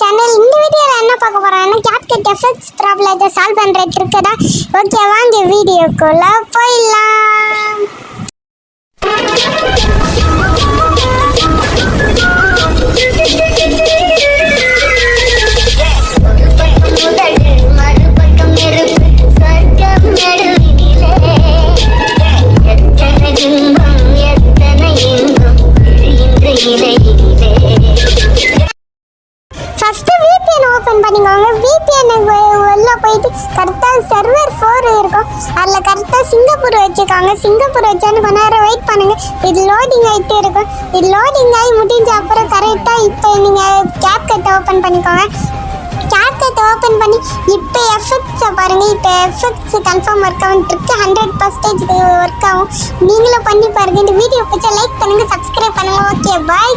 Channel. இந்த வீடியோவில் என்ன பார்க்க போகிறோம்னா CapCut எஃபெக்ட்ஸ் ப்ராப்ளத்தை சால்வ் பண்ணுற ட்ரிக்கு தான். ஓகே, வாங்க வீடியோக்குள்ளே போயிடலாம். ஃபர்ஸ்ட் VPN ஓபன் பண்ணிக்கோங்க. VPN உள்ள போயிட்டு கரெக்டா சர்வர் 4 இருக்கும், அதில் கரெக்டாக சிங்கப்பூர் வச்சுக்கோங்க. சிங்கப்பூர் வச்சாலும் கொஞ்ச நேரம் வெயிட் பண்ணுங்க. இது லோடிங் ஆகிட்டே இருக்கும். இது லோடிங் ஆகி முடிஞ்ச அப்புறம் கரெக்டாக இப்போ நீங்கள் CapCut ஓப்பன் பண்ணிக்கோங்க. CapCut ஓப்பன் பண்ணி இப்போ எஃபெக்ட்ஸை பாருங்கள். இப்போ எஃபெக்ட்ஸ் கன்ஃபார்ம் ஒர்க் ஆகும். ட்ரிக்கு 100% ஒர்க் ஆகும். நீங்களும் பண்ணி பாருங்கள். இந்த வீடியோ பிடிச்சா லைக் பண்ணுங்கள், சப்ஸ்கிரைப் பண்ணுங்கள். ஓகே, பாய்.